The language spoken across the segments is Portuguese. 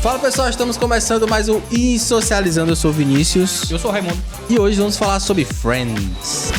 Fala pessoal, estamos começando mais um Insocializando. Eu sou o Vinícius. Eu sou o Raimundo. E hoje vamos falar sobre Friends.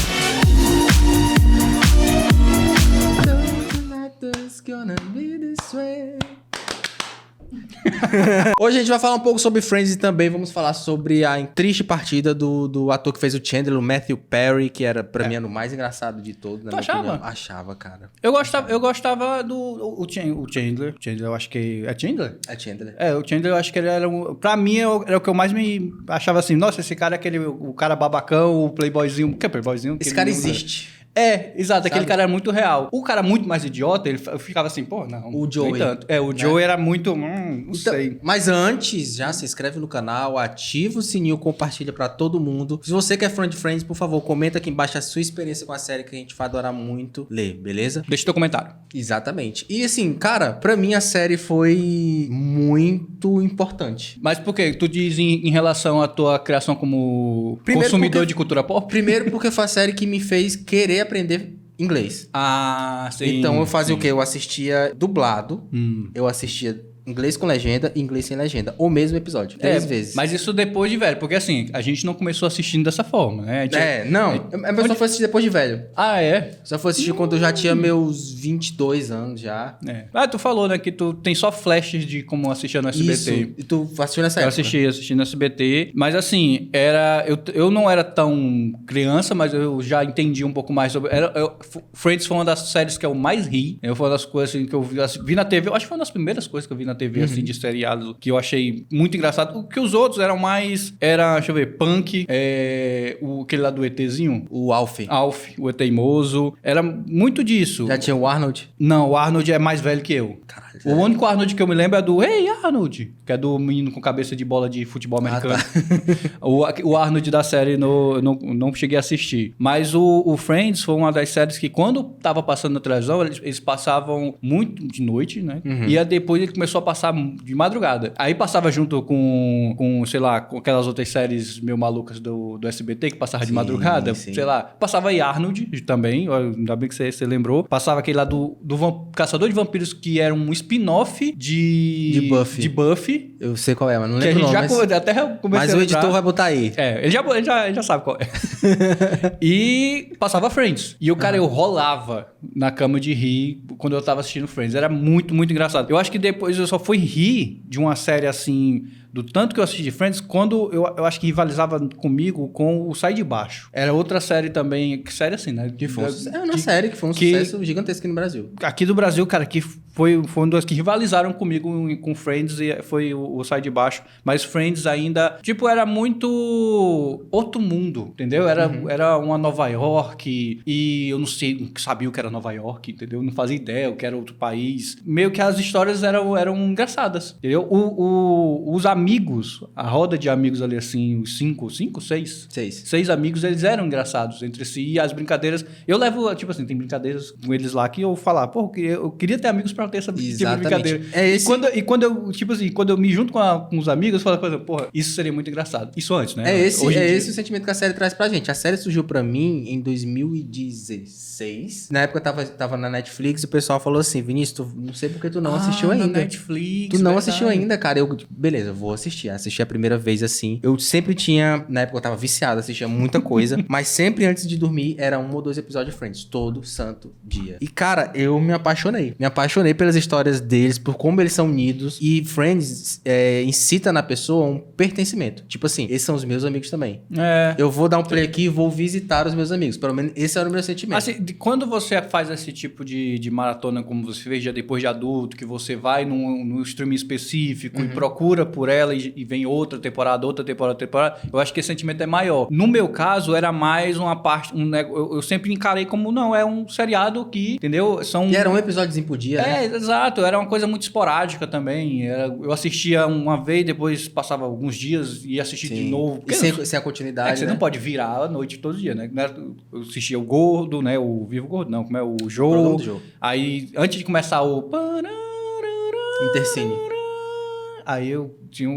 Hoje a gente vai falar um pouco sobre Friends e também vamos falar sobre a triste partida do ator que fez o Chandler, o Matthew Perry, que era pra mim o mais engraçado de todos. Tu achava? Opinião. Achava, cara. Eu gostava do o Chandler. Chandler, eu acho que... É Chandler? É Chandler. É, o Chandler eu acho que ele era pra mim era o que eu mais me achava assim. Nossa, esse cara é o cara babacão, o playboyzinho. O que é playboyzinho? Esse cara existe. É, exato, Sabe? aquele cara era muito real. O cara muito mais idiota, eu ficava assim, pô, não. O Joey. Nem tanto. É, o Joey era muito, não sei. Mas antes, já se inscreve no canal, ativa o sininho, compartilha pra todo mundo. Se você quer fã de Friends, por favor, comenta aqui embaixo a sua experiência com a série, que a gente vai adorar muito ler, beleza? Deixa teu comentário. Exatamente. E assim, cara, pra mim a série foi muito importante. Mas por quê? Tu diz em relação à tua criação como Primeiro consumidor porque- de cultura pop? Primeiro porque foi a série que me fez querer aprender inglês. Ah, sim. Então eu fazia sim. o quê? Eu assistia dublado, eu assistia inglês com legenda e inglês sem legenda. O mesmo episódio, 3 vezes. Mas isso depois de velho, porque assim, a gente não começou assistindo dessa forma, né? Eu só fui assistir depois de velho. Ah, é? Só fui assistir quando eu já tinha meus 22 anos já. É. Ah, tu falou, né, que tu tem só flashes de como assistia no SBT. Isso. E tu assistiu nessa Eu época? assisti no SBT, mas assim, eu não era tão criança, mas eu já entendi um pouco mais sobre... Friends foi uma das séries que eu mais ri, foi uma das coisas assim, que eu vi na TV, eu acho que foi uma das primeiras coisas que eu vi na TV, assim, de seriado, que eu achei muito engraçado. O que os outros eram mais, deixa eu ver, Punk, aquele lá do ETzinho, O Alf. Alf, o ET teimoso, era muito disso. Já tinha o Arnold? Não, o Arnold é mais velho que eu. Caralho. O único Arnold que eu me lembro é do Hey Arnold, que é do menino com cabeça de bola de futebol americano. O Arnold da série não cheguei a assistir. Mas o Friends foi uma das séries que quando tava passando na televisão, eles passavam muito de noite, né? E aí depois ele começou a passar de madrugada. Aí passava junto com sei lá, com aquelas outras séries meio malucas do SBT que passava de madrugada. Sim. Sei lá. Passava aí Arnold também, ainda bem que você lembrou. Passava aquele lá do Caçador de Vampiros, que era um spin-off de Buffy. Eu sei qual é, mas não Que a lembro gente não, até comecei mas a o lembrar. editor vai botar aí. Ele já sabe qual é. E passava Friends. E o cara, eu rolava na cama de rir quando eu tava assistindo Friends. Era muito, muito engraçado. Eu acho que depois eu só fui rir de uma série assim, do tanto que eu assisti Friends, quando eu acho que rivalizava comigo com o Sai de Baixo. Era outra série também, que série assim, né? É uma série que foi um sucesso gigantesco aqui no Brasil. Aqui do Brasil, cara, que foi uma das que rivalizaram comigo com Friends, e foi o Sai de Baixo. Mas Friends ainda, tipo, era muito outro mundo, entendeu? Era uma Nova York, e eu não sabia o que era Nova York, entendeu? Não fazia ideia o que era outro país. Meio que as histórias eram engraçadas, entendeu? Os amigos, a roda de amigos ali assim, os seis amigos, eles eram engraçados entre si, e as brincadeiras... Eu levo, tipo assim, tem brincadeiras com eles lá que eu falar, pô, eu queria ter amigos pra ter essa tipo de brincadeira. E quando eu, tipo assim, quando eu me junto com os amigos, eu falo, porra, isso seria muito engraçado. Isso antes, né? Esse o sentimento que a série traz pra gente. A série surgiu pra mim em 2016. Na época tava na Netflix e o pessoal falou assim, Vinícius, não sei porque tu não assistiu ainda. Netflix, Tu não assistiu ainda, cara. Beleza, eu vou assistir. Assisti a primeira vez assim. Eu sempre tinha, na época eu tava viciado, assistia muita coisa, mas sempre antes de dormir era 1 ou 2 episódios de Friends, todo santo dia. E cara, eu me apaixonei. Me apaixonei pelas histórias deles, por como eles são unidos. E Friends incita na pessoa um pertencimento. Tipo assim, esses são os meus amigos também. Eu vou dar um play aqui e vou visitar os meus amigos. Pelo menos esse era o meu sentimento. Assim, quando você faz esse tipo de maratona, como você fez já depois de adulto, que você vai num streaming específico e procura por ela e vem outra temporada, eu acho que esse sentimento é maior. No meu caso, era mais uma parte... eu sempre encarei como, não, é um seriado que, entendeu? E era um episódiozinho por dia, né? Exato. Era uma coisa muito esporádica também. Eu assistia uma vez, depois passava alguns dias e assistia de novo. E sem a continuidade, você né? não pode virar a noite todo dia, né? Eu assistia o Gordo, né? O Vivo Gordo, não. Como é? O Joe. Aí, antes de começar o... Intercine. aí eu tinha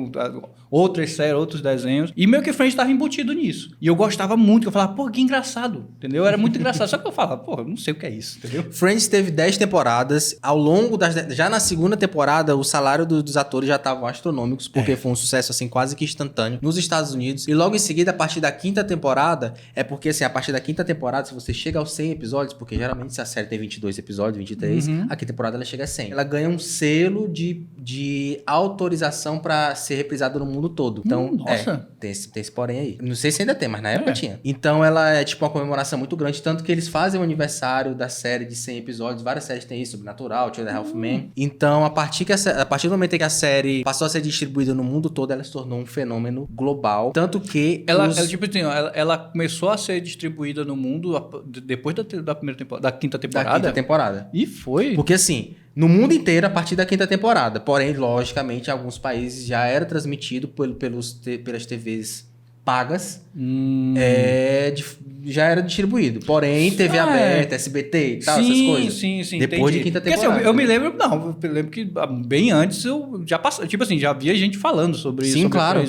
outras séries, outros desenhos, e meio que Friends estava embutido nisso. E eu gostava muito, eu falava, pô, que engraçado, entendeu? Era muito engraçado. Só que eu falava, pô, eu não sei o que é isso, entendeu? Friends teve 10 temporadas. Ao longo já na segunda temporada, o salário dos atores já estavam astronômicos, porque foi um sucesso, assim, quase que instantâneo nos Estados Unidos. E logo em seguida, a partir da quinta temporada, é porque, assim, a partir da quinta temporada, se você chega aos 100 episódios, porque geralmente se a série tem 22 episódios, 23, a quinta temporada ela chega a 100. Ela ganha um selo de autorização pra ser reprisada no mundo todo. Então, nossa. Tem esse porém aí. Não sei se ainda tem, mas na época tinha. Então, ela é tipo uma comemoração muito grande, tanto que eles fazem o aniversário da série de 100 episódios. Várias séries têm isso, Sobrenatural, Two and a Half Men. Então, a partir do momento em que a série passou a ser distribuída no mundo todo, ela se tornou um fenômeno global. Tanto que ela tipo assim, ela começou a ser distribuída no mundo depois da primeira temporada, da quinta temporada. Da quinta temporada. E foi. Porque assim, no mundo inteiro a partir da quinta temporada. Porém, logicamente, em alguns países já era transmitido pelas TVs pagas. Já era distribuído. Porém, TV aberta, SBT e tal, essas coisas. Sim, Depois de quinta temporada. Porque, assim, eu me lembro que bem antes eu já passei, tipo assim, já havia gente falando sobre isso. Sim, claro.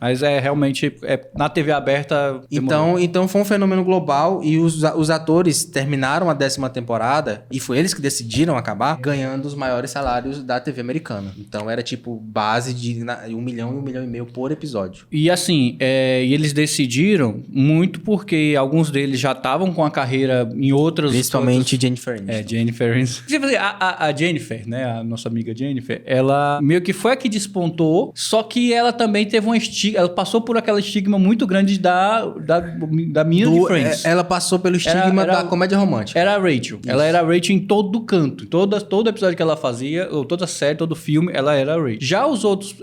Mas realmente na TV aberta. Então foi um fenômeno global e os atores terminaram a 10ª temporada e foi eles que decidiram acabar ganhando os maiores salários da TV americana. Então era tipo base de 1 milhão e 1,5 milhão por episódio. E assim, e eles decidiram muito porque alguns deles já estavam com a carreira em outras... Principalmente Jennifer Aniston. Jennifer Aniston. A Jennifer, né? A nossa amiga Jennifer, ela meio que foi a que despontou, só que ela também teve um estigma... Ela passou por aquele estigma muito grande da menina de Friends. Ela passou pelo estigma da comédia romântica. Era a Rachel. Isso. Ela era a Rachel em todo canto. Todo episódio que ela fazia, ou toda série, todo filme, ela era a Rachel. Já os outros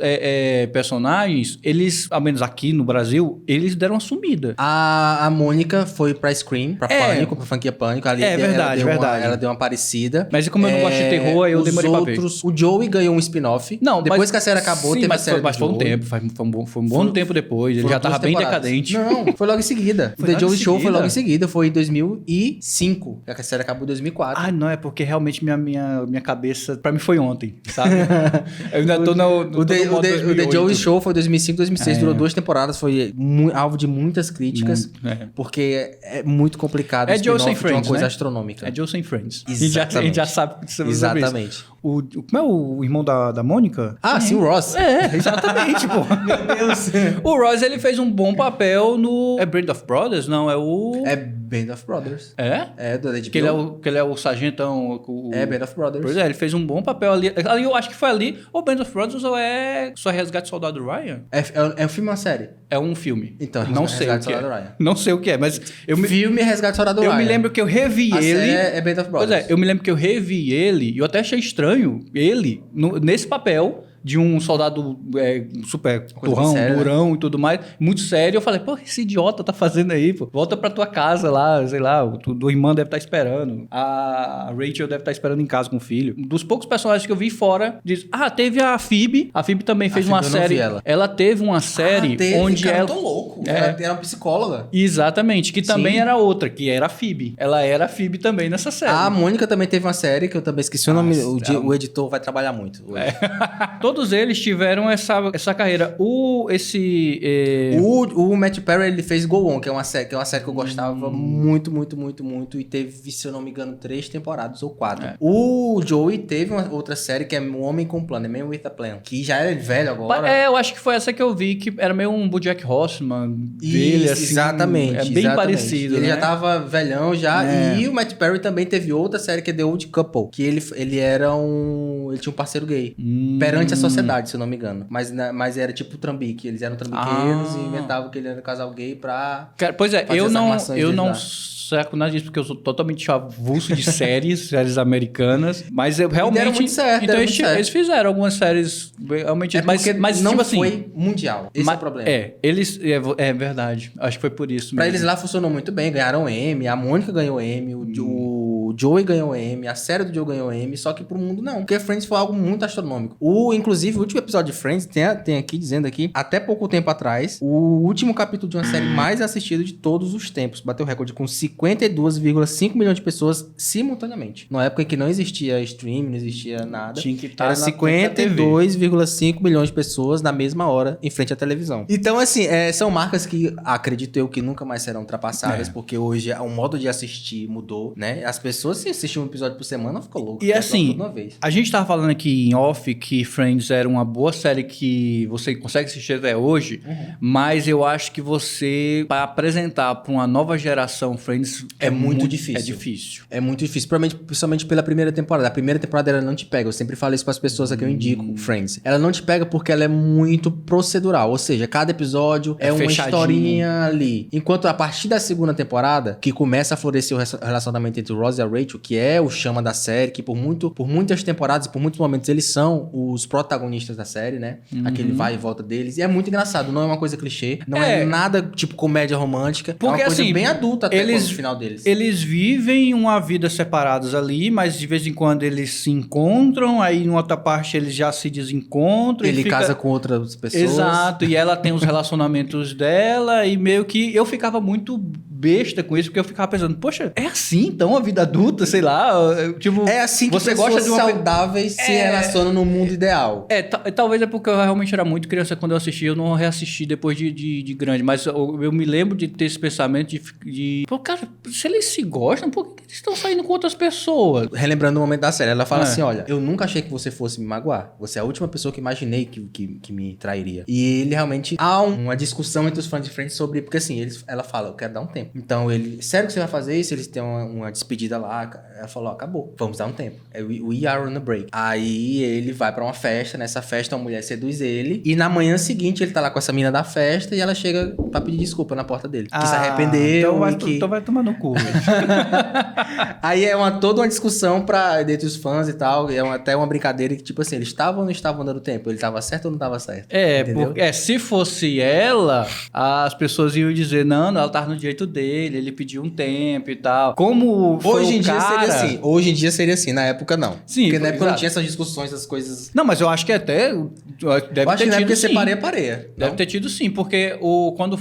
personagens, eles, ao menos aqui no Brasil, eles deram uma sumida. A Mônica foi pra Scream, pra Pânico, pra franquia Pânico. Ali verdade. Ela deu uma parecida. Mas como eu não gosto de terror, eu demorei pra ver. O Joey ganhou um spin-off. Não, depois que a série acabou, teve a série mas foi um tempo, foi um bom tempo depois. Ele já tava bem decadente. Não, foi logo em seguida. O The Joey Show foi logo em seguida. Foi em 2005. A série acabou em 2004. Ah, não, é porque realmente minha cabeça, pra mim foi ontem, sabe? Eu ainda tô no o The Joey Show foi 2005, 2006. Durou 2 temporadas. Foi alvo de muitas críticas. Porque é muito complicado. É Joe sem Friends, uma coisa né? astronômica. É Joe sem Friends. Exatamente. A gente já sabe que você vai saber Exatamente. Como é o irmão da Mônica? Sim, o Ross. Exatamente, pô. Meu Deus. O Ross, ele fez um bom papel no... É Band of Brothers? Não, é o... É Band of Brothers. É? É, do HBO. Que ele é o sargentão... É Band of Brothers. Pois é, ele fez um bom papel ali. Ali eu acho que foi ali, ou Band of Brothers, ou é Só Resgate Soldado Ryan? É um filme ou uma série? É um filme. Então, não sei o que é. Não sei o que é, mas... Filme Resgate Soldado Ryan. Eu me lembro que eu revi ele... Série é Band of Brothers. Pois é, eu me lembro que eu revi ele e eu até achei estranho ele nesse papel de um soldado super turrão, durão e tudo mais, muito sério. Eu falei, pô, esse idiota tá fazendo aí, pô. Volta pra tua casa lá, sei lá, tua irmã deve estar esperando. A Rachel deve estar esperando em casa com o filho. Dos poucos personagens que eu vi fora, teve a Phoebe. A Phoebe também fez uma série. Ela teve uma série onde ela... Eu tô louco. Ela era uma psicóloga. Exatamente, que também era outra, que era a Phoebe. Ela era a Phoebe também nessa série. A Mônica também teve uma série que eu também esqueci o nome. O editor vai trabalhar muito. Todos eles tiveram essa carreira. O Matt Perry, ele fez Go On, que é uma série que eu gostava muito, muito, muito, muito. E teve, se eu não me engano, 3 temporadas ou 4. O Joey teve uma outra série que é O Homem com Plano, Man with a Plan, que já era velho agora. Eu acho que foi essa que eu vi, que era meio um BoJack Horseman dele, assim. Exatamente. Bem parecido, Ele né? já tava velhão já. E o Matt Perry também teve outra série que é The Old Couple, que ele tinha um parceiro gay. Perante a sociedade, se eu não me engano. Mas era tipo Trambique. Eles eram trambiqueiros e inventavam que ele era um casal gay pra... Pois é, eu não saco nada disso, porque eu sou totalmente avulso de séries americanas. Mas eu realmente... Deram muito certo. Então eles fizeram algumas séries realmente... Mas não tipo assim, foi mundial. Esse é o problema. É verdade. Acho que foi por isso mesmo. Pra eles lá funcionou muito bem. Ganharam Emmy. A Mônica ganhou Emmy. O Joey ganhou Emmy, a série do Joey ganhou Emmy, só que pro mundo não. Porque Friends foi algo muito astronômico. Inclusive, o último episódio de Friends tem aqui, dizendo aqui, até pouco tempo atrás, o último capítulo de uma série mais assistida de todos os tempos. Bateu o recorde com 52,5 milhões de pessoas simultaneamente. Numa época em que não existia streaming, não existia nada. Tinha que estar Era na 52,5 milhões de pessoas na mesma hora em frente à televisão. Então, assim, são marcas que acredito eu que nunca mais serão ultrapassadas, porque hoje o modo de assistir mudou, né? As pessoas, se assistir um episódio por semana, ficou louco. E assim, a gente tava falando aqui em off que Friends era uma boa série que você consegue assistir até hoje, mas eu acho que você, para apresentar para uma nova geração Friends, é muito difícil. É difícil. É muito difícil, principalmente pela primeira temporada. A primeira temporada ela não te pega. Eu sempre falo isso para as pessoas que eu indico, Friends. Ela não te pega porque ela é muito procedural, ou seja, cada episódio é uma historinha ali. Enquanto a partir da segunda temporada, que começa a florescer o relacionamento entre o Ross e a Rachel, que é o chama da série, que por muitas temporadas e por muitos momentos eles são os protagonistas da série, né? Aquele vai e volta deles. E é muito engraçado, não é uma coisa clichê, não é nada tipo comédia romântica. Porque, é uma coisa assim, bem adulta até no final deles. Eles vivem uma vida separados ali, mas de vez em quando eles se encontram, aí em outra parte eles já se desencontram. Ele casa com outras pessoas. Exato, e ela tem os relacionamentos dela, e meio que eu ficava muito besta com isso, porque eu ficava pensando, poxa, é assim então a vida adulta, sei lá, tipo... É assim que você gosta de saudáveis se relacionam no mundo ideal. Talvez é porque eu realmente era muito criança quando eu assisti, eu não reassisti depois de grande, mas eu me lembro de ter esse pensamento pô, cara, se eles se gostam, por que eles estão saindo com outras pessoas? Relembrando o momento da série, ela fala assim, olha, eu nunca achei que você fosse me magoar, você é a última pessoa que imaginei que me trairia. E ele realmente, há uma discussão entre os fãs de Friends sobre, porque assim, ela fala, eu quero dar um tempo. Então ele, sério que você vai fazer isso? Eles têm uma despedida lá, ela falou, acabou, vamos dar um tempo. We are on a break. Aí ele vai pra uma festa, nessa festa uma mulher seduz ele, e na manhã seguinte ele tá lá com essa mina da festa e ela chega pra pedir desculpa na porta dele. Que se arrependeu. Então vai tomar no cu. Aí é toda uma discussão dentre os fãs e tal, é até uma brincadeira que tipo assim, eles estavam ou não estavam dando tempo? Ele tava certo ou não tava certo? Porque se fosse ela, as pessoas iam dizer, não, ela tava no direito dele, ele pediu um tempo e tal. Como foi hoje em dia seria assim. Hoje em dia seria assim, na época não. Sim, porque na época não tinha essas discussões, essas coisas. Não, mas eu acho que até deve ter tido sim. Pareia. Deve ter tido sim, porque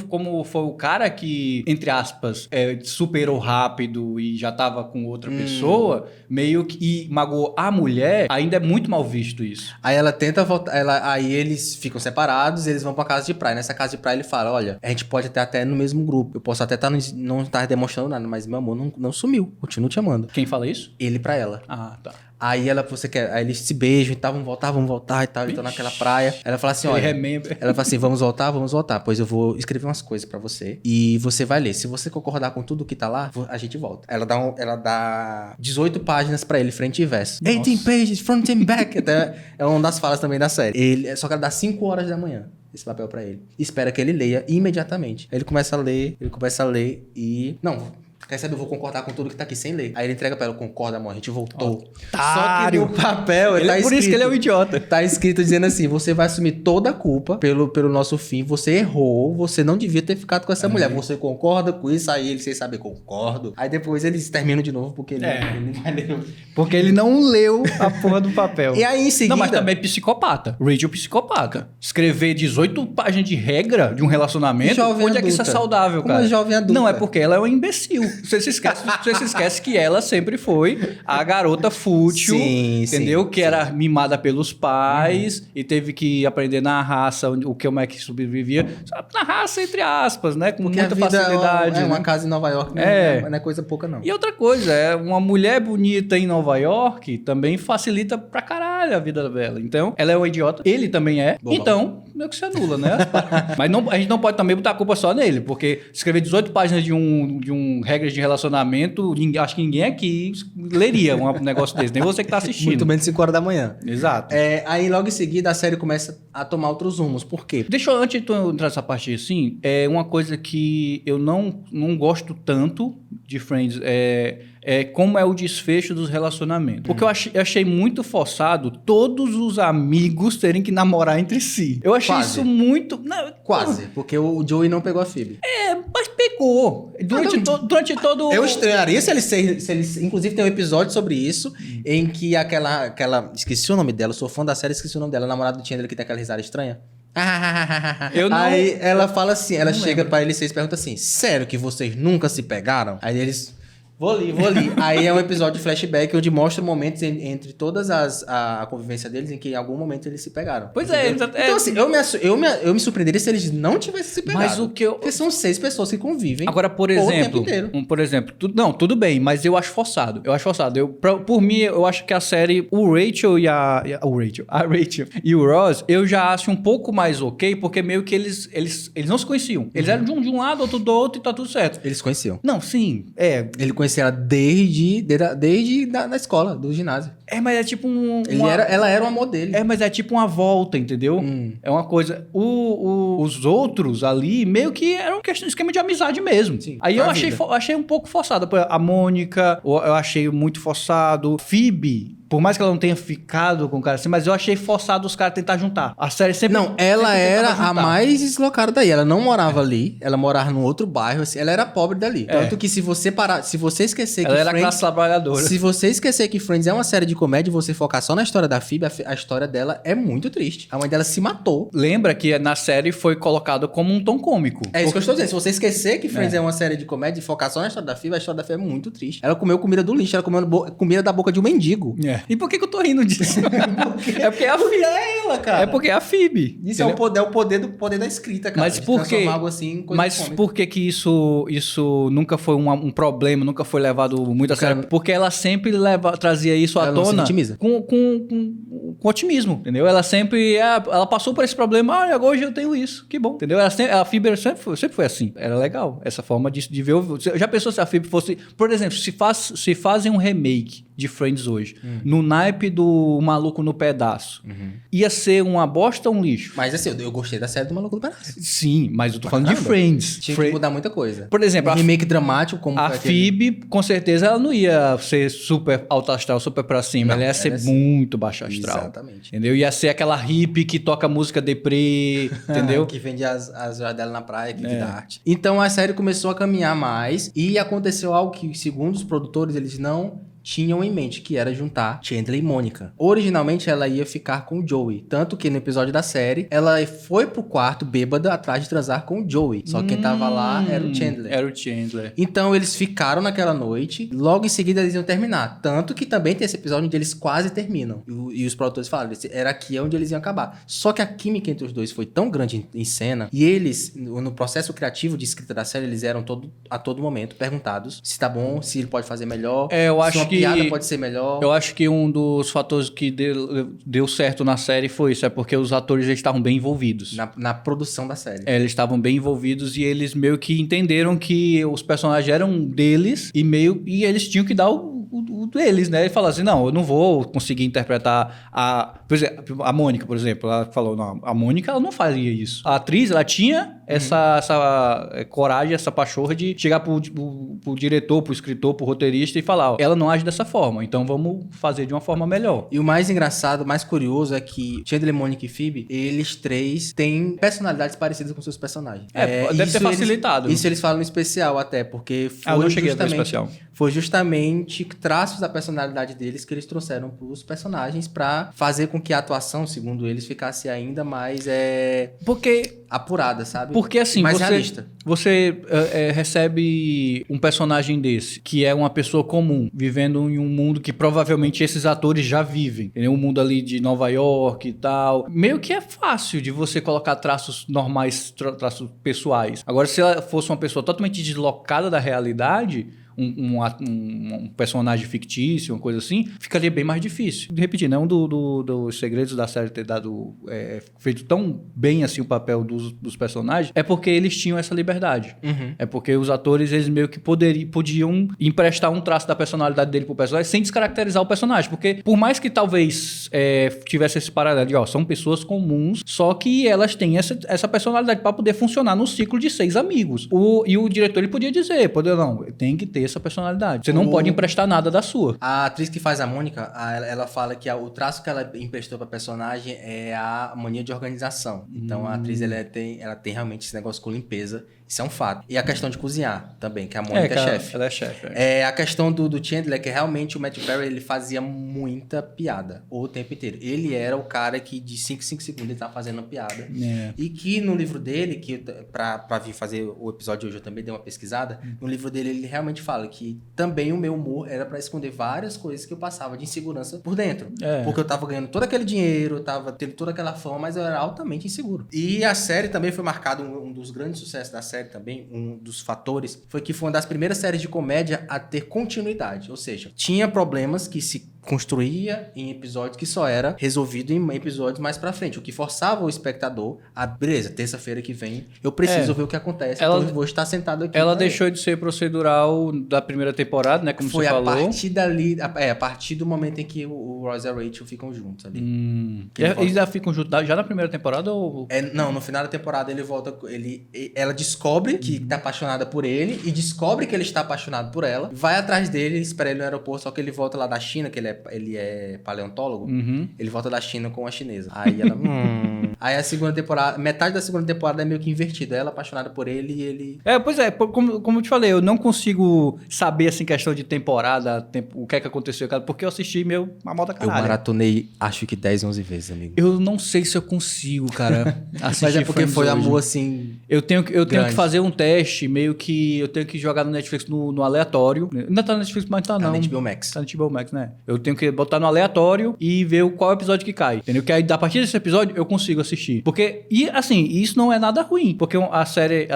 como foi o cara que, entre aspas, superou rápido e já tava com outra pessoa, meio que magoou a mulher, ainda é muito mal visto isso. Aí ela tenta voltar, aí eles ficam separados, eles vão pra casa de praia. Nessa casa de praia ele fala, olha, a gente pode estar até no mesmo grupo, eu posso até não estar demonstrando nada, mas meu amor não sumiu, continuo te amando. Quem fala isso? Ele pra ela. Ah, tá. Aí aí eles se beijam e tal, vamos voltar e tal, então naquela praia. Ela fala assim, olha... Ela fala assim, vamos voltar, pois eu vou escrever umas coisas pra você e você vai ler. Se você concordar com tudo que tá lá, a gente volta. Ela dá 18 páginas pra ele, frente e verso. 18 pages, front and back. Até é uma das falas também da série. Só que ela dá 5 horas da manhã esse papel pra ele. Espera que ele leia imediatamente. Aí ele começa a ler e... Não... Quer saber, eu vou concordar com tudo que tá aqui sem ler. Aí ele entrega pra ela, concorda, amor, a gente voltou. Só que no papel tá escrito... Por isso que ele é um idiota. Tá escrito dizendo assim, você vai assumir toda a culpa pelo nosso fim, você errou, você não devia ter ficado com essa mulher. Você concorda com isso? Aí ele, sem saber, concordo. Aí depois eles terminam de novo, porque ele não vai ler. Porque ele não leu a porra do papel. E aí em seguida... Não, mas também é psicopata. Rachel psicopata. Escrever 18 páginas de regra de um relacionamento, jovem onde adulta. é que isso é saudável, cara? Uma jovem adulta. Não, é porque ela é um imbecil. Você se esquece que ela sempre foi a garota fútil, entendeu? Que era mimada pelos pais e teve que aprender na raça como é que sobrevivia. Na raça, entre aspas, né? Com porque muita facilidade. Uma casa em Nova York não é coisa pouca, não. E outra coisa, uma mulher bonita em Nova York também facilita pra caralho a vida dela. Então, ela é uma idiota, ele também é. Bobão. Então, meio que se anula, né? Mas a gente não pode também botar a culpa só nele, porque escrever 18 páginas de um regras de relacionamento, acho que ninguém aqui leria um negócio desse, nem você que tá assistindo. Muito menos 5 horas da manhã. Exato. Aí logo em seguida a série começa a tomar outros rumos. Por quê? Antes de tu entrar nessa parte assim, uma coisa que eu não gosto tanto de Friends como é o desfecho dos relacionamentos. Porque eu achei muito forçado todos os amigos terem que namorar entre si. Eu achei isso muito... Quase, porque o Joey não pegou a Phoebe. Mas pegou. Durante todo... Eu estranharia se eles... Inclusive, tem um episódio sobre isso, em que aquela... Esqueci o nome dela, eu sou fã da série, esqueci o nome dela. A namorada do Chandler que tem aquela risada estranha. Eu não... Aí ela fala assim, ela chega pra eles e pergunta assim, sério que vocês nunca se pegaram? Aí eles... Vou ali. Aí é um episódio de flashback onde mostra momentos entre todas a convivência deles em que em algum momento eles se pegaram. Pois entendeu? Então assim, eu me surpreenderia se eles não tivessem se pegado. Mas o que eu... Porque são 6 pessoas que convivem. Agora, por exemplo, tudo bem, mas eu acho forçado. Por mim, eu acho que a série, a Rachel e o Ross, eu já acho um pouco mais ok, porque meio que eles não se conheciam. Eles eram de um lado, outro do outro e tá tudo certo. Eles conheciam. Não, sim, Ele conhecia ela desde da escola, do ginásio. Mas é tipo Ela era o amor dele. Mas é tipo uma volta, entendeu? É uma coisa... Os outros ali, meio que era um esquema de amizade mesmo. Sim, aí eu achei um pouco forçado. A Mônica, eu achei muito forçado. Phoebe... Por mais que ela não tenha ficado com o cara assim, mas eu achei forçado os caras tentar juntar. A série sempre... Não, ela era a mais deslocada daí. Ela não morava ali, ela morava num outro bairro, assim, ela era pobre dali. Tanto que se você esquecer que ela era classe trabalhadora. Se você esquecer que Friends é uma série de comédia e você focar só na história da Phoebe, a história dela é muito triste. A mãe dela se matou. Lembra que na série foi colocado como um tom cômico. É isso que eu estou dizendo. Se você esquecer que Friends é uma série de comédia e focar só na história da Phoebe, a história da Phoebe é muito triste. Ela comeu comida do lixo, ela comeu comida da boca de um mendigo. E por que eu tô rindo disso? É porque a Phoebe é ela, cara. É porque é a Phoebe. Isso é o poder da escrita, cara. Mas por quê? Algo assim em coisa Mas por que isso nunca foi um problema, nunca foi levado muito a sério? Porque ela sempre trazia isso à tona com otimismo, entendeu? Ela sempre... Ela passou por esse problema, hoje eu tenho isso, que bom, entendeu? A Phoebe sempre foi assim. Era legal, essa forma de ver... Já pensou se a Phoebe fosse... Por exemplo, se fazem um remake de Friends hoje, no naipe do Maluco no Pedaço, ia ser uma bosta ou um lixo? Mas assim, eu gostei da série do Maluco no Pedaço. Sim, mas eu tô falando de Friends. Tinha que mudar muita coisa. Por exemplo, remake dramático como a Phoebe, com certeza, ela não ia ser super alto astral, super pra cima. Ela ia ser muito baixo astral. Exatamente. Entendeu? Ia ser aquela hippie que toca música deprê, entendeu? Que vende as joias dela na praia, que vive da arte. Então a série começou a caminhar mais e aconteceu algo que, segundo os produtores, eles não tinham em mente, que era juntar Chandler e Mônica. Originalmente, ela ia ficar com o Joey. Tanto que no episódio da série, ela foi pro quarto bêbada atrás de transar com o Joey. Só que quem tava lá era o Chandler. Era o Chandler. Então, eles ficaram naquela noite. Logo em seguida, eles iam terminar. Tanto que também tem esse episódio onde eles quase terminam. E os produtores falaram, era aqui onde eles iam acabar. Só que a química entre os dois foi tão grande em cena. E eles, no processo criativo de escrita da série, eles eram a todo momento perguntados se tá bom, se ele pode fazer melhor. Eu acho que piada pode ser melhor. Eu acho que um dos fatores que deu certo na série foi isso. É porque os atores já estavam bem envolvidos. Na produção da série. Eles estavam bem envolvidos e eles meio que entenderam que os personagens eram deles e eles tinham que dar o deles, né? Ele falou assim, não, eu não vou conseguir interpretar por exemplo, a Mônica, por exemplo. Ela falou, não, a Mônica, ela não faria isso. A atriz, ela tinha essa coragem, essa pachorra de chegar pro diretor, pro escritor, pro roteirista e falar, ó, ela não age dessa forma, então vamos fazer de uma forma melhor. E o mais engraçado, mais curioso é que Chandler, Mônica e Phoebe, eles três têm personalidades parecidas com seus personagens. Deve ter facilitado. Isso eles falam no especial até, porque eu não cheguei a ver o especial. Foi justamente traços da personalidade deles que eles trouxeram pros personagens pra fazer com que a atuação, segundo eles, ficasse ainda mais apurada, sabe? Porque assim, mais realista. Você recebe um personagem desse, que é uma pessoa comum, vivendo em um mundo que provavelmente esses atores já vivem. Tem um mundo ali de Nova York e tal. Meio que é fácil de você colocar traços normais, traços pessoais. Agora, se ela fosse uma pessoa totalmente deslocada da realidade... Um personagem fictício, uma coisa assim, ficaria bem mais difícil. Repetindo, é um dos segredos da série ter dado feito tão bem assim o papel dos personagens, é porque eles tinham essa liberdade. É porque os atores, eles meio que podiam emprestar um traço da personalidade dele pro personagem sem descaracterizar o personagem, porque por mais que talvez tivesse esse paralelo de, são pessoas comuns, só que elas têm essa personalidade para poder funcionar no ciclo de 6 amigos. E o diretor, ele podia dizer, não, tem que ter essa personalidade. Você não pode emprestar nada da sua. A atriz que faz a Mônica, ela fala que o traço que ela emprestou pra personagem é a mania de organização. Então a atriz ela tem realmente esse negócio com limpeza. Isso é um fato. E a questão de cozinhar também, que a Mônica é chefe. Ela é chefe. A questão do Chandler, que realmente o Matthew Perry ele fazia muita piada o tempo inteiro. Ele era o cara que de 5 em 5 segundos ele tava fazendo uma piada. E que no livro dele, que pra vir fazer o episódio de hoje eu também dei uma pesquisada, no livro dele ele realmente fala que também o meu humor era pra esconder várias coisas que eu passava de insegurança por dentro. Porque eu tava ganhando todo aquele dinheiro, eu tava tendo toda aquela fama, mas eu era altamente inseguro. E a série também foi marcada, um dos grandes sucessos da série também, um dos fatores, foi que foi uma das primeiras séries de comédia a ter continuidade. Ou seja, tinha problemas que se construía em episódios que só era resolvido em episódios mais pra frente, o que forçava o espectador a, beleza, terça-feira que vem eu preciso ver o que acontece, então eu vou estar sentado aqui. Ela deixou de ser procedural da primeira temporada, né, como você falou. Foi a partir dali, a partir do momento em que o Ross e a Rachel ficam juntos ali. Eles já ficam juntos já na primeira temporada ou... Não, no final da temporada ele volta, ela descobre que tá apaixonada por ele e descobre que ele está apaixonado por ela, vai atrás dele, espera ele no aeroporto, só que ele volta lá da China, que ele é paleontólogo, ele volta da China com a chinesa. Aí ela... Aí a segunda temporada, metade da segunda temporada é meio que invertida. Ela é apaixonada por ele e ele... Pois é, como eu te falei, eu não consigo saber, assim, questão de temporada, o que é que aconteceu, cara, porque eu assisti a moda caralho. Eu maratonei, acho que 10, 11 vezes, amigo. Eu não sei se eu consigo, cara, assistir. Mas é porque Friends foi hoje. amor, assim... Eu tenho que fazer um teste, meio que eu tenho que jogar no Netflix no aleatório. Ainda tá no Netflix, mas tá não. Tá no HBO Max. Tá no HBO Max, né? Eu tenho que botar no aleatório e ver qual episódio que cai. Entendeu? Que aí, a partir desse episódio, eu consigo assistir. Porque, e assim, isso não é nada ruim. Porque a série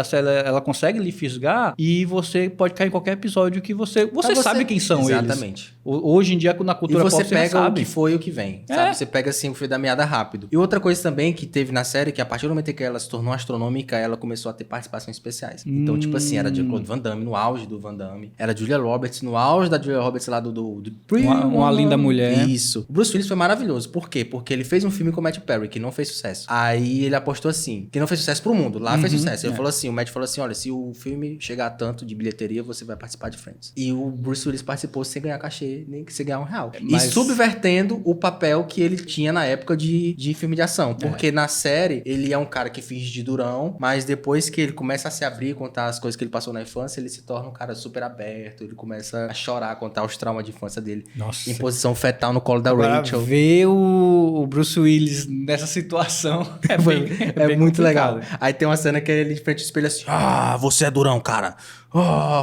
ela consegue lhe fisgar e você pode cair em qualquer episódio que você sabe quem são eles. Exatamente. Hoje em dia, na cultura pop, você pega sabe. o que foi e o que vem, sabe? Você pega assim o fio da meada rápido. E outra coisa também que teve na série, que a partir do momento em que ela se tornou astronômica, ela começou a ter participações especiais. Então, tipo assim, era Jean-Claude Van Damme no auge do Van Damme, era Julia Roberts no auge da Julia Roberts lá do uma linda mulher. Isso. O Bruce Willis foi maravilhoso. Por quê? Porque ele fez um filme com o Matthew Perry, que não fez sucesso. Aí ele apostou assim, que não fez sucesso pro mundo, lá fez sucesso. Ele falou assim, o Matt falou assim, olha, se o filme chegar a tanto de bilheteria, você vai participar de Friends. E o Bruce Willis participou sem ganhar cachê, nem que sem ganhar R$1. E subvertendo o papel que ele tinha na época de filme de ação. Porque na série, ele é um cara que finge de durão, mas depois que ele começa a se abrir, contar as coisas que ele passou na infância, ele se torna um cara super aberto, ele começa a chorar, contar os traumas de infância dele. Nossa. Em posição fetal no colo da Rachel. Ver o Bruce Willis nessa situação é bem muito complicado. legal. Aí tem uma cena que ele de frente ao espelho assim, você é durão, cara.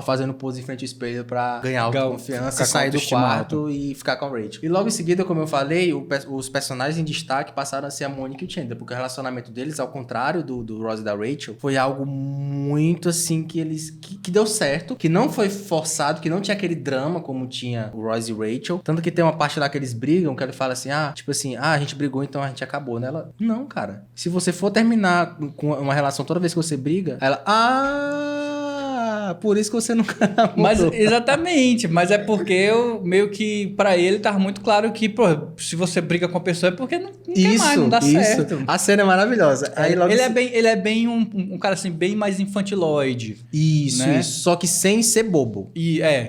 Fazendo pose em frente ao espelho pra ganhar autoconfiança, sair do quarto e ficar com a Rachel. E logo em seguida, como eu falei, os personagens em destaque passaram a ser a Mônica e o Chandler, porque o relacionamento deles, ao contrário do Ross e da Rachel, foi algo muito assim que deu certo, que não foi forçado, que não tinha aquele drama como tinha o Ross e Rachel. Tanto que tem uma parte lá que eles brigam, que ele fala assim, tipo assim, a gente brigou, então a gente acabou, né? Ela, não, cara. Se você for terminar com uma relação toda vez que você briga, ela, por isso que você nunca namorou. Mas, exatamente, mas é porque meio que pra ele tá muito claro que, pô, se você briga com a pessoa é porque não quer mais, não dá certo. A cena é maravilhosa. Aí, logo ele é bem um cara assim, bem mais infantiloide. Isso, né? Isso. Só que sem ser bobo.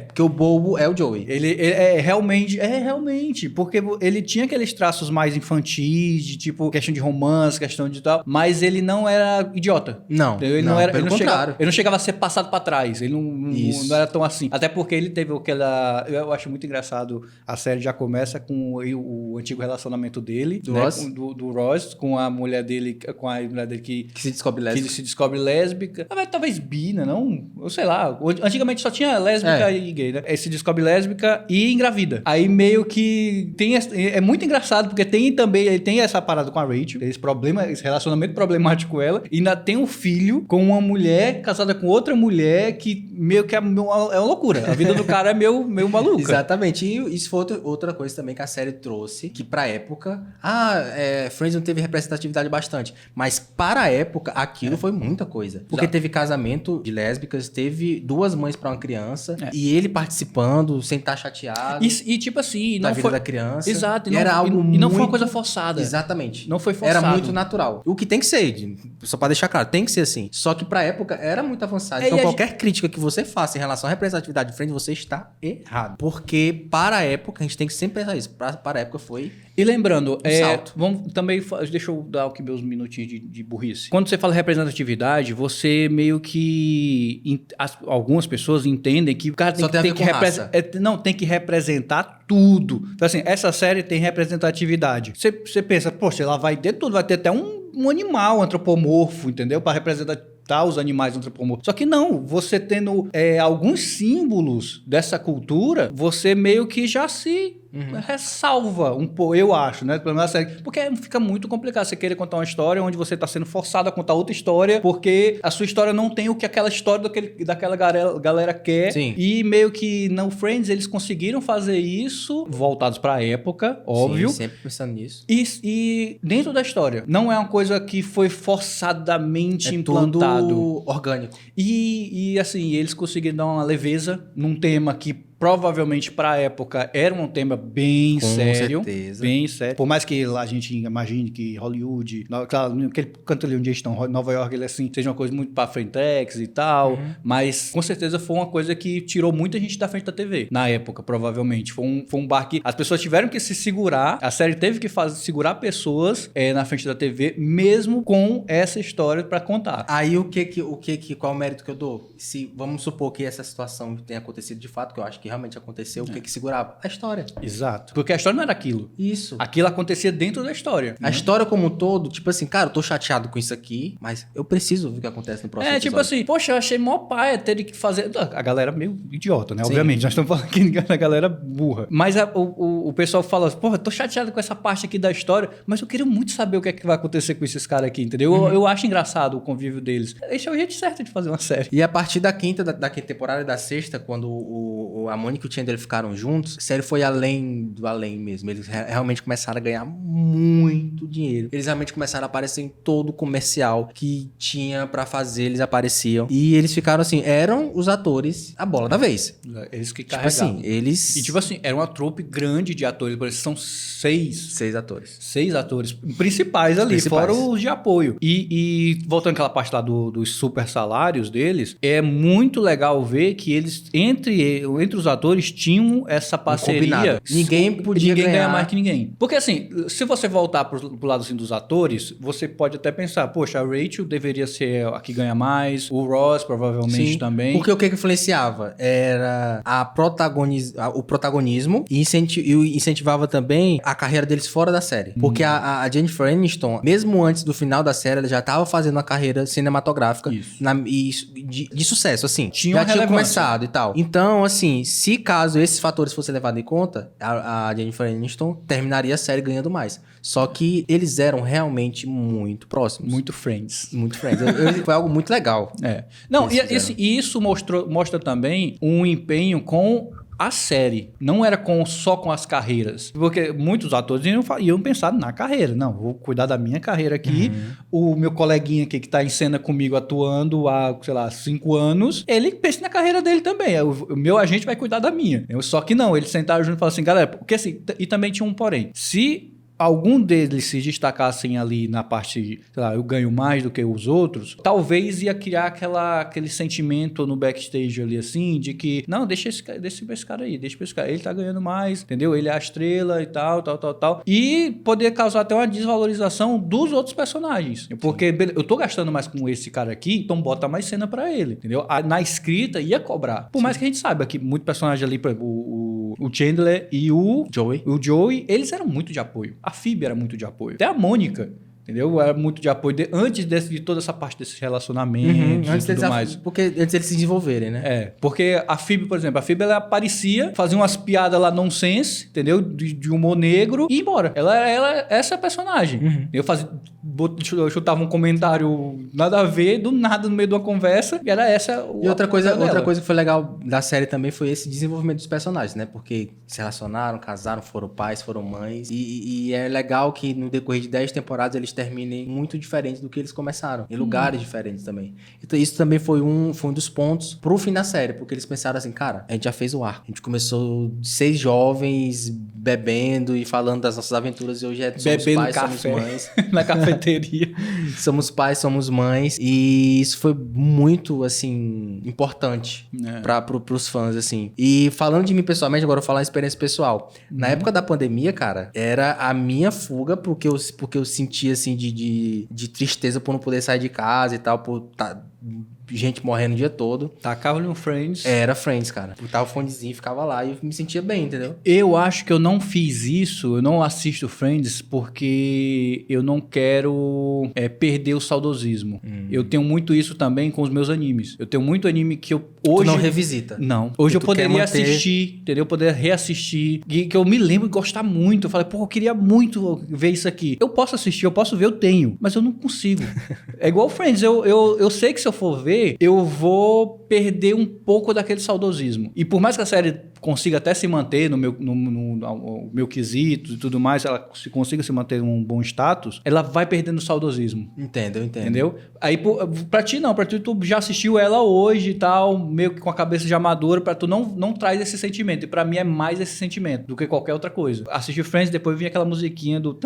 Porque o bobo é o Joey. Ele realmente, porque ele tinha aqueles traços mais infantis, de tipo, questão de romance, questão de tal, mas ele não era idiota. Não, ele não era, pelo contrário. Ele não chegava a ser passado pra trás. Ele não era tão assim. Até porque ele teve aquela... Eu acho muito engraçado. A série já começa com o antigo relacionamento dele. Do né? Ross? Do Ross, com a mulher dele que se descobre lésbica. Que se descobre lésbica. Talvez bi, né? Não, eu sei lá. Antigamente só tinha lésbica e gay, né? Aí se descobre lésbica e engravida. Aí meio que tem... É muito engraçado, porque ele tem essa parada com a Rachel, esse relacionamento problemático com ela, e ainda tem um filho com uma mulher casada com outra mulher que meio que é uma loucura. A vida do cara é meio maluca. Exatamente. E isso foi outra coisa também que a série trouxe, que pra época... Friends não teve representatividade bastante. Mas para a época, aquilo foi muita coisa. Porque teve casamento de lésbicas, teve 2 mães pra uma criança, e ele participando, sem estar chateado. E tipo assim... Da vida da criança. Exato. Era algo e não foi uma coisa forçada. Exatamente. Não foi forçado. Era muito natural. O que tem que ser, só pra deixar claro, tem que ser assim. Só que pra época era muito avançado. Então qualquer crítica que você faça em relação à representatividade de Friends, você está errado. Porque, para a época, a gente tem que sempre pensar isso. Para a época foi... E lembrando, salto. vamos também, deixa eu dar aqui meus minutinhos de burrice. Quando você fala representatividade, você meio que... algumas pessoas entendem que o cara tem que representar... Não, tem que representar tudo. Então, assim, essa série tem representatividade. Você pensa, poxa, ela vai ter tudo, vai ter até um animal antropomorfo, entendeu? Para representar os animais antropomorfos. Só que não, você tendo alguns símbolos dessa cultura, você meio que já se ressalva um pouco, eu acho, né? Pelo menos a série. Porque fica muito complicado você querer contar uma história onde você está sendo forçado a contar outra história, porque a sua história não tem o que aquela história daquela galera quer. Sim. E meio que no Friends eles conseguiram fazer isso, voltados para a época, óbvio. Sim, sempre pensando nisso. E dentro da história. Não é uma coisa que foi forçadamente implantada. Tudo orgânico. E assim, eles conseguiram dar uma leveza num tema que provavelmente para a época era um tema bem sério. Certeza. Bem sério. Por mais que a gente imagine que Hollywood, claro, aquele canto ali onde eles estão, Nova York, ele assim, seja uma coisa muito para frentex e tal, mas com certeza foi uma coisa que tirou muita gente da frente da TV. Na época, provavelmente. Foi um bar que as pessoas tiveram que se segurar, a série teve que segurar pessoas na frente da TV, mesmo com essa história para contar. Aí qual o mérito que eu dou? Se vamos supor que essa situação tenha acontecido de fato, que eu acho que realmente aconteceu, o que segurava? A história. Exato. Porque a história não era aquilo. Isso. Aquilo acontecia dentro da história. A história como um todo, tipo assim, cara, eu tô chateado com isso aqui, mas eu preciso ver o que acontece no próximo episódio. Tipo assim, poxa, eu achei mó paia ter que fazer... A galera meio idiota, né? Sim. Obviamente, nós estamos falando aqui da galera burra. Mas o pessoal fala, porra, eu tô chateado com essa parte aqui da história, mas eu queria muito saber o que é que vai acontecer com esses caras aqui, entendeu? Eu acho engraçado o convívio deles. Esse é o jeito certo de fazer uma série. E a partir da quinta temporada e da sexta, quando a Mônica e o Chandler ficaram juntos, a série foi além do além mesmo. Eles realmente começaram a ganhar muito dinheiro. Eles realmente começaram a aparecer em todo o comercial que tinha pra fazer, eles apareciam. E eles ficaram assim, eram os atores a bola da vez. Eles que Tipo carregavam. assim, eles... E tipo assim, era uma trupe grande de atores, por exemplo, são seis atores. 6 atores principais ali, fora os de apoio. E voltando àquela parte lá dos super salários deles, é muito legal ver que eles, entre os atores, tinham essa parceria. Ninguém podia ganhar mais que ninguém. Porque assim, se você voltar pro lado assim, dos atores, você pode até pensar, poxa, a Rachel deveria ser a que ganha mais, o Ross provavelmente também. Porque o que influenciava era o protagonismo e incentivava também a carreira deles fora da série. Porque a Jennifer Aniston, mesmo antes do final da série, ela já estava fazendo uma carreira cinematográfica de sucesso, assim. Já tinha começado e tal. Então, assim, se caso esses fatores fossem levados em conta, a Jennifer Aniston terminaria a série ganhando mais. Só que eles eram realmente muito próximos. Muito friends. Muito friends. Foi algo muito legal. Não, e isso mostra também um empenho com a série. Não era só com as carreiras. Porque muitos atores iam pensar na carreira. Não, vou cuidar da minha carreira aqui. O meu coleguinha aqui que tá em cena comigo atuando há, sei lá, 5 anos, ele pensa na carreira dele também. O meu agente vai cuidar da minha. Só que não, eles sentaram junto e falaram assim, galera, porque assim, e também tinha um porém. Se algum deles se destacassem ali na parte, sei lá, eu ganho mais do que os outros, talvez ia criar aquele sentimento no backstage ali, assim, de que, não, deixa esse cara aí, deixa esse cara, ele tá ganhando mais, entendeu? Ele é a estrela e tal. E poder causar até uma desvalorização dos outros personagens. Porque eu tô gastando mais com esse cara aqui, então bota mais cena pra ele, entendeu? Na escrita ia cobrar. Por mais que a gente saiba que muito personagem ali, por exemplo, o Chandler e o Joey, eles eram muito de apoio. A Phoebe era muito de apoio. Até a Mônica, entendeu? Era muito de apoio antes de toda essa parte desses relacionamentos e tudo mais. Porque antes eles se desenvolverem, né? Porque a Phoebe, por exemplo, ela aparecia, fazia umas piadas lá nonsense, entendeu? De humor negro e ia embora. Ela essa personagem. Eu chutava um comentário nada a ver, do nada no meio de uma conversa, e era essa E outra coisa que foi legal da série também foi esse desenvolvimento dos personagens, né? Porque se relacionaram, casaram, foram pais, foram mães. E é legal que no decorrer de 10 temporadas eles terminem muito diferentes do que eles começaram. Em lugares diferentes também. Então isso também foi um dos pontos pro fim da série. Porque eles pensaram assim, cara, a gente já fez o arco. A gente começou 6 jovens bebendo e falando das nossas aventuras. E hoje somos pais, somos mães. Na cafeteira. bateria. Somos pais, somos mães. E isso foi muito, assim, importante pros fãs, assim. E falando de mim pessoalmente, agora eu vou falar uma experiência pessoal. Na época da pandemia, cara, era a minha fuga porque eu sentia, assim, de tristeza por não poder sair de casa e tal, por gente morrendo o dia todo. Tacava-lhe um Friends. Era Friends, cara. Botava o fonezinho, ficava lá e eu me sentia bem, entendeu? Eu acho que eu não fiz isso, eu não assisto Friends porque eu não quero perder o saudosismo. Eu tenho muito isso também com os meus animes. Eu tenho muito anime que eu hoje... Tu não revisita? Não. Hoje eu poderia manter... assistir, entendeu? Eu poderia reassistir. Que eu me lembro de gostar muito. Eu falei, pô, eu queria muito ver isso aqui. Eu posso assistir, eu posso ver, eu tenho. Mas eu não consigo. É igual Friends. Eu sei que se eu for ver, eu vou perder um pouco daquele saudosismo. E por mais que a série consiga até se manter no meu quesito e tudo mais, ela consiga se manter um bom status, ela vai perdendo o saudosismo. Entendo. Entendeu? Aí, pra ti não. Pra ti, tu já assistiu ela hoje e tal, meio que com a cabeça já madura, pra tu não traz esse sentimento. E pra mim é mais esse sentimento do que qualquer outra coisa. Assisti Friends, depois vinha aquela musiquinha do...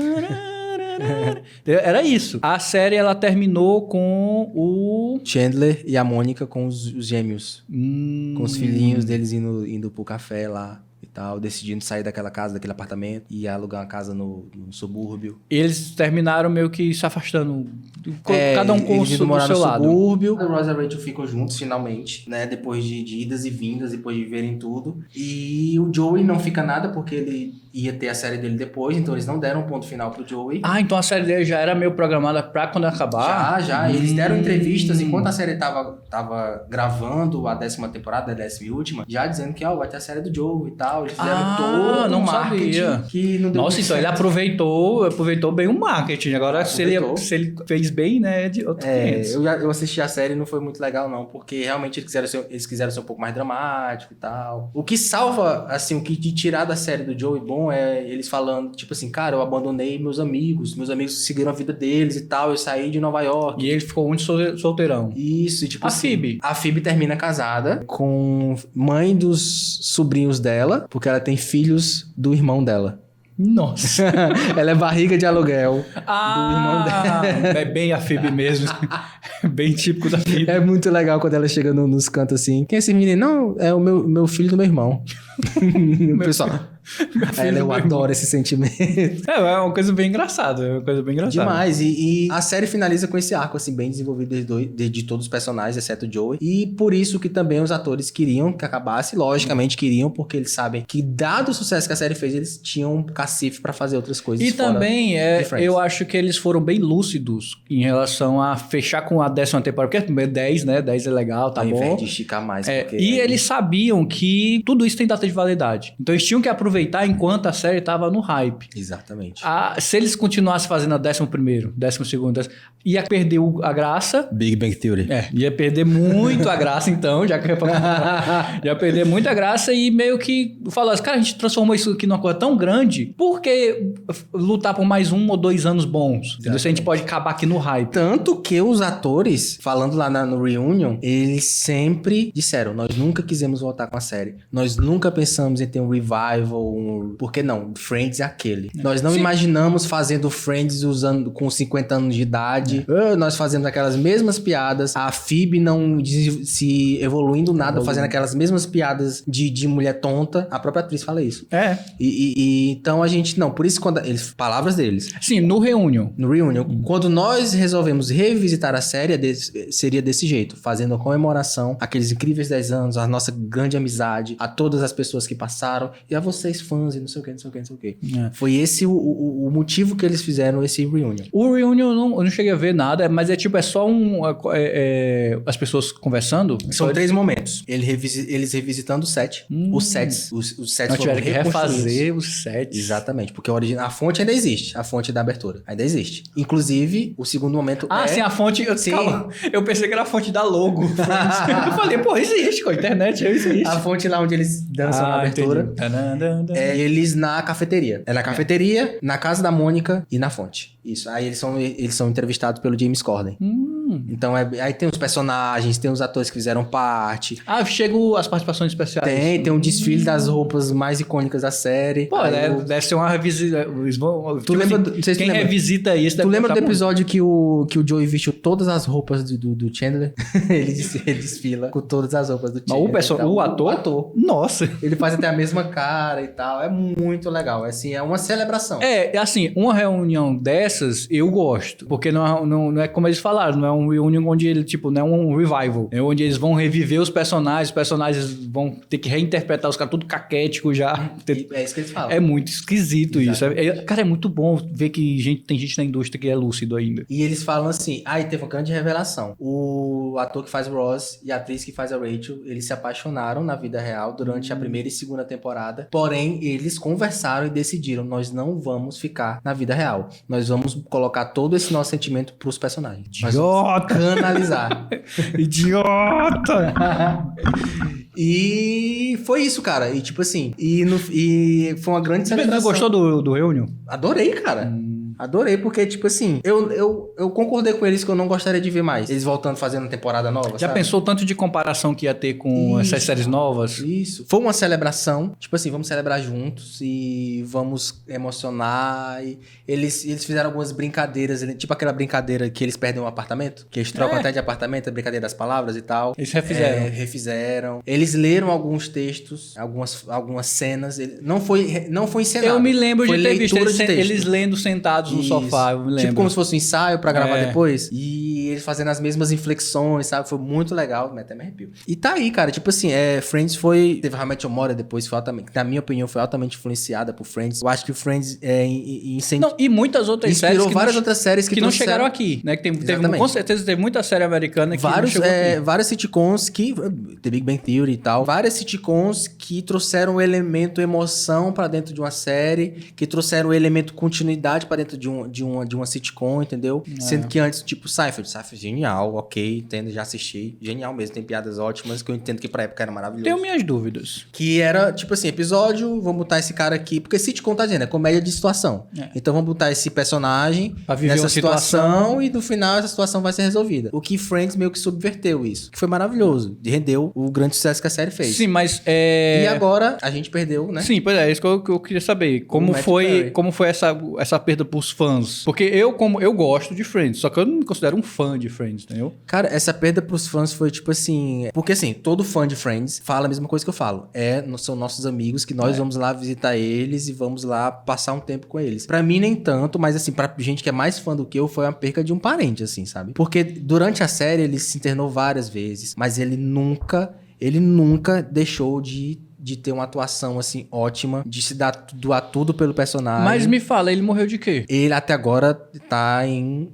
Era isso. A série, ela terminou com o... Chandler e a Mônica com os gêmeos. Com os filhinhos deles indo pro café lá e tal, decidindo sair daquela casa, daquele apartamento e alugar uma casa no subúrbio. Eles terminaram meio que se afastando, cada um com o seu lado. Subúrbio. A Ross e a Rachel ficam juntos finalmente, né? Depois de idas e vindas, depois de verem tudo. E o Joey não fica nada porque ele ia ter a série dele depois, então eles não deram um ponto final pro Joey. Ah, então a série dele já era meio programada pra quando acabar? Já. Eles deram entrevistas enquanto a série tava gravando a 10ª temporada, a 10ª, já dizendo que vai ter a série do Joey e tal. Eles fizeram todo um marketing sabia. Que não deu. Nossa, então ele aproveitou bem o marketing. Agora, se ele fez bem, né, de outro eu assisti a série e não foi muito legal, não, porque realmente eles quiseram ser um pouco mais dramático e tal. O que salva, assim, o que de tirar da série do Joey bom é eles falando, tipo assim, cara, eu abandonei meus amigos seguiram a vida deles e tal, eu saí de Nova York. E ele ficou muito solteirão. Isso, e tipo assim... Phoebe. A Phoebe termina casada com mãe dos sobrinhos dela, porque ela tem filhos do irmão dela. Nossa. Ela é barriga de aluguel do irmão dela. É bem a Phoebe mesmo. Bem típico da Phoebe. É muito legal quando ela chega nos cantos assim. Quem é esse menino? Não, é o meu filho do meu irmão. O pessoal... eu adoro esse sentimento. É uma coisa bem engraçada. Demais. E a série finaliza com esse arco assim, bem desenvolvido de todos os personagens, exceto o Joey. E por isso que também os atores queriam que acabasse. Logicamente queriam, porque eles sabem que dado o sucesso que a série fez, eles tinham um cacife pra fazer outras coisas. E também eu acho que eles foram bem lúcidos em relação a fechar com a 10ª temporada. Porque primeiro 10, né? 10 é legal, tá bom. Ao invés de esticar mais. E eles sabiam que tudo isso tem data de validade. Então eles tinham que aproveitar enquanto a série estava no hype. Exatamente. Se eles continuassem fazendo a 11º, 12º, ia perder a graça. Big Bang Theory. Ia perder muito a graça, então, ia perder muita graça e meio que falou assim, cara, a gente transformou isso aqui numa coisa tão grande, por que lutar por mais 1 ou 2 anos bons? Entendeu? Se a gente pode acabar aqui no hype. Tanto que os atores, falando lá no Reunion, eles sempre disseram, nós nunca quisemos voltar com a série. Nós nunca pensamos em ter um revival, porque não, Friends é aquele. Nós não imaginamos fazendo Friends com 50 anos de idade. Nós fazemos aquelas mesmas piadas. A Phoebe não se evoluindo nada, fazendo aquelas mesmas piadas de mulher tonta. A própria atriz fala isso. Então a gente não. Por isso, palavras deles. Sim, no Reunion. Quando nós resolvemos revisitar a série, seria desse jeito. Fazendo a comemoração, aqueles incríveis 10 anos, a nossa grande amizade, a todas as pessoas que passaram e a vocês fãs e não sei o que. Foi esse o motivo que eles fizeram esse Reunion. O Reunion eu não cheguei a ver nada, mas é só as pessoas conversando? São 3 momentos. Eles revisitando o set. Os sets foram tiveram que refazer os sets. Exatamente, porque a fonte ainda existe. A fonte da abertura ainda existe. Inclusive, o segundo momento sim, a fonte... Calma, eu pensei que era a fonte da logo. Eu falei, existe, com a internet existe. A fonte lá onde eles dançam na abertura. Eles na cafeteria. É na cafeteria, na casa da Mônica e na fonte. Isso. Aí eles são entrevistados pelo James Corden. Então, aí tem os personagens, tem os atores que fizeram parte. Chegam as participações especiais. Tem um desfile das roupas mais icônicas da série. Pô, deve ser uma revisita. Tu lembra, não sei se quem tu lembra. revisita isso deve Tu lembra do gostar episódio que o Joey vestiu todas as roupas do Chandler? ele desfila com todas as roupas do Chandler. Mas o ator? O ator. Nossa. Ele faz até a mesma cara e tal. É muito legal. Assim, é uma celebração. Assim, uma reunião dessas eu gosto. Porque não é como eles falaram, não é um reunião onde ele, tipo, não é um revival. É onde eles vão reviver os personagens vão ter que reinterpretar os caras tudo caquético já. É isso que eles falam. É muito esquisito. Exatamente. Isso. Cara, é muito bom ver que tem gente na indústria que é lúcido ainda. E eles falam assim, e teve uma grande revelação. O ator que faz o Ross e a atriz que faz a Rachel, eles se apaixonaram na vida real durante a primeira e segunda temporada. Porém, eles conversaram e decidiram, nós não vamos ficar na vida real. Nós vamos colocar todo esse nosso sentimento pros personagens. Idiota! Canalizar. Idiota! E foi isso, cara. E tipo assim, e foi uma grande celebração. Você gostou do Reunion? Adorei, cara. Adorei, porque, tipo assim, eu concordei com eles que eu não gostaria de ver mais. Eles voltando fazendo temporada nova, Já sabe? pensou o tanto de comparação que ia ter com essas séries novas? Isso. Foi uma celebração. Tipo assim, vamos celebrar juntos e vamos emocionar. E eles fizeram algumas brincadeiras, tipo aquela brincadeira que eles perdem um apartamento, que eles trocam até de apartamento, a brincadeira das palavras e tal. Eles refizeram. Refizeram. Eles leram alguns textos, algumas cenas. Não foi encenado. Eu me lembro foi de ter visto leitura eles lendo sentados no sofá, eu me lembro. Tipo como se fosse um ensaio pra gravar depois. E eles fazendo as mesmas inflexões, sabe? Foi muito legal, até me arrepio. E tá aí, cara. Tipo assim, Friends teve How I Met Your Mother depois, na minha opinião, foi altamente influenciada por Friends. Eu acho que o Friends e muitas outras séries. Inspirou várias outras séries que não chegaram aqui, né? Que com certeza teve muita série americana que não chegou aqui. Várias sitcoms que... The Big Bang Theory e tal. Várias sitcoms que trouxeram o elemento emoção pra dentro de uma série, que trouxeram o elemento continuidade pra dentro de uma sitcom, entendeu? Sendo que antes, tipo, Seinfeld, genial, ok, entendo, já assisti. Genial mesmo, tem piadas ótimas, que eu entendo que pra época era maravilhoso. Tenho minhas dúvidas. Que era, tipo assim, episódio, vamos botar esse cara aqui, porque sitcom tá dizendo, é comédia de situação. Então vamos botar esse personagem nessa situação e no final essa situação vai ser resolvida. O que Friends meio que subverteu isso, que foi maravilhoso, rendeu o grande sucesso que a série fez. Sim, mas E agora a gente perdeu, né? Sim, pois é, isso que eu queria saber. Como foi essa perda pros fãs? Porque eu gosto de Friends, só que eu não me considero um fã de Friends, entendeu? Cara, essa perda pros fãs foi tipo assim... Porque assim, todo fã de Friends fala a mesma coisa que eu falo. São nossos amigos que nós vamos lá visitar eles e vamos lá passar um tempo com eles. Pra mim, nem tanto, mas assim, pra gente que é mais fã do que eu, foi uma perca de um parente, assim, sabe? Porque durante a série ele se internou várias vezes, mas ele nunca deixou de ter uma atuação, assim, ótima, de se doar tudo pelo personagem. Mas me fala, ele morreu de quê? Ele até agora tá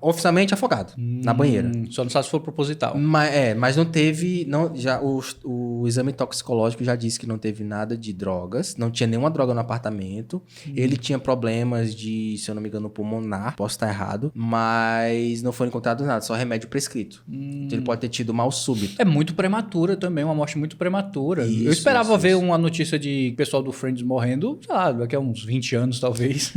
oficialmente afogado, na banheira. Só não sabe se foi proposital. Mas não teve... já o exame toxicológico já disse que não teve nada de drogas, não tinha nenhuma droga no apartamento. Ele tinha problemas de, se eu não me engano, pulmonar, posso estar errado, mas não foi encontrado nada, só remédio prescrito. Então ele pode ter tido mal súbito. É muito prematura também, uma morte muito prematura. Eu esperava ver uma notícia de pessoal do Friends morrendo, sei lá, daqui a uns 20 anos, talvez.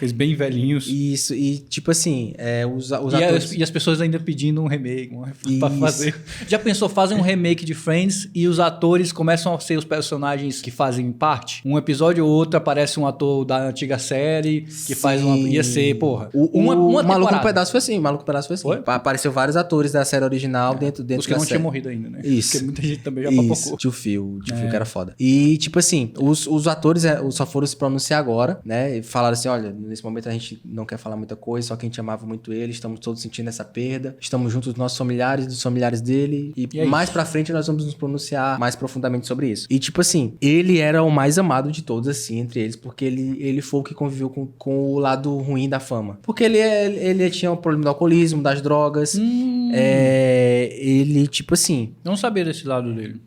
Eles bem velhinhos. Isso, e tipo assim, os atores... E as pessoas ainda pedindo um remake pra fazer. Já pensou, fazem um remake de Friends e os atores começam a ser os personagens que fazem parte? Um episódio ou outro aparece um ator da antiga série que faz uma... Ia ser, porra, uma Maluco no Pedaço foi assim, Maluco no Pedaço foi assim. Foi? Apareceu vários atores da série original dentro os que da não série. tinham morrido ainda, né? Isso. Porque muita gente também já papocou. Tio Phil que era foda. E, tipo assim, os atores só foram se pronunciar agora, né? E falaram assim, olha, nesse momento a gente não quer falar muita coisa, só que a gente amava muito ele, estamos todos sentindo essa perda, estamos juntos dos nossos familiares, dos familiares dele, e mais pra frente nós vamos nos pronunciar mais profundamente sobre isso. E, tipo assim, ele era o mais amado de todos, assim, entre eles, porque ele foi o que conviveu com o lado ruim da fama. Porque ele tinha o problema do alcoolismo, das drogas, ele, tipo assim... Não sabia desse lado dele.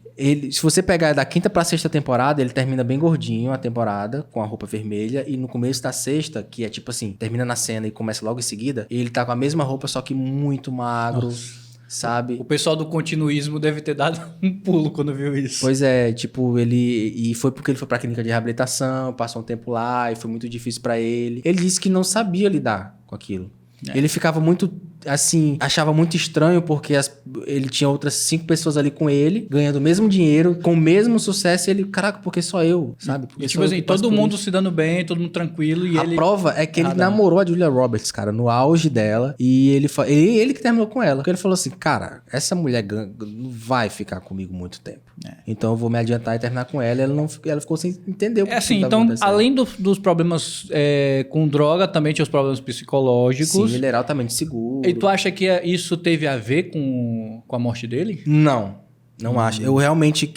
Se você pegar da 5ª pra 6ª temporada, ele termina bem gordinho a temporada, com a roupa vermelha, e no começo da 6ª, que é tipo assim, termina na cena e começa logo em seguida, ele tá com a mesma roupa, só que muito magro. Nossa. Sabe? O pessoal do continuismo deve ter dado um pulo quando viu isso. Pois é, tipo, e foi porque ele foi pra clínica de reabilitação, passou um tempo lá, e foi muito difícil pra ele. Ele disse que não sabia lidar com aquilo. Ele ficava muito assim, achava muito estranho porque ele tinha outras 5 pessoas ali com ele, ganhando o mesmo dinheiro, com o mesmo sucesso, e ele, caraca, por que só eu, sabe? Porque Tipo assim, todo mundo se dando bem, todo mundo tranquilo, e a ele... prova é que ele namorou a Julia Roberts, cara, no auge dela, e ele que terminou com ela. Porque ele falou assim, cara, essa mulher não vai ficar comigo muito tempo. Então eu vou me adiantar e terminar com ela, e ela ficou sem entender o que assim, tava então, acontecendo. além dos problemas com droga, também tinha os problemas psicológicos. Sim, ele era altamente seguro. E tu acha que isso teve a ver com a morte dele? Não acho. Eu realmente,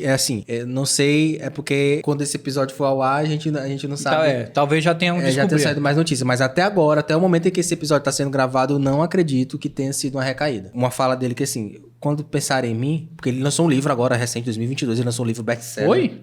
não sei, é porque quando esse episódio for ao ar, a gente não sabe. Talvez já tenha já tenha saído mais notícia. Mas até agora, até o momento em que esse episódio tá sendo gravado, eu não acredito que tenha sido uma recaída. Uma fala dele que assim, quando pensarem em mim, porque ele lançou um livro agora, recente, 2022, ele lançou um livro best-seller. Oi?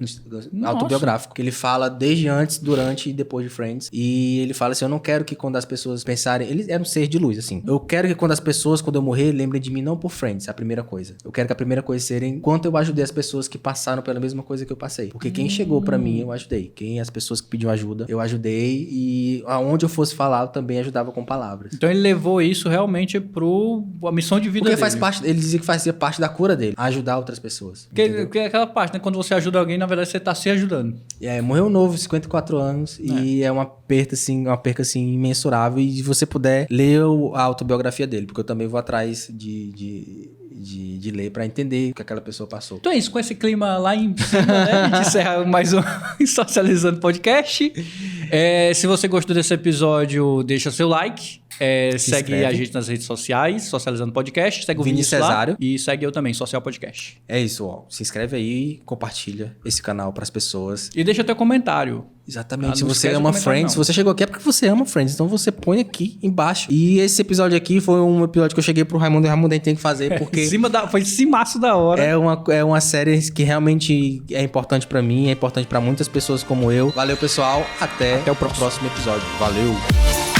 Autobiográfico. Que ele fala desde antes, durante e depois de Friends. E ele fala assim, eu não quero que quando as pessoas pensarem... Ele era um ser de luz, assim. Eu quero que quando as pessoas, quando eu morrer, lembrem de mim não por Friends, é a primeira coisa. Eu quero que a primeira coisa serem quanto eu ajudei as pessoas que passaram pela mesma coisa que eu passei. Porque quem chegou pra mim, eu ajudei. As pessoas que pediam ajuda, eu ajudei. E aonde eu fosse falar, eu também ajudava com palavras. Então ele levou isso realmente a missão de vida dele. Porque faz parte... Ele dizia que fazia parte da cura dele. Ajudar outras pessoas. Porque é aquela parte, né? Quando você ajuda alguém, na verdade, você tá se ajudando. Morreu novo, 54 anos. E é uma perca, assim, imensurável. E se você puder, ler a autobiografia dele. Porque eu também vou atrás de ler pra entender o que aquela pessoa passou. Então é isso, com esse clima lá em cima, né? A gente encerra mais um Socializando Podcast. Se você gostou desse episódio, deixa seu like. Segue a gente nas redes sociais, Socializando Podcast. Segue o Vinícius Cesário. E segue eu também, Social Podcast. É isso, ó. Se inscreve aí, compartilha esse canal pras pessoas. E deixa teu comentário. Exatamente. Se você ama Friends, se você chegou aqui é porque você ama Friends. Então você põe aqui embaixo. E esse episódio aqui foi um episódio que eu cheguei pro Raimundo e o Raimundo a gente tem que fazer porque... Foi cimaço da hora. É uma série que realmente é importante pra mim, é importante pra muitas pessoas como eu. Valeu, pessoal. Até o próximo episódio. Valeu.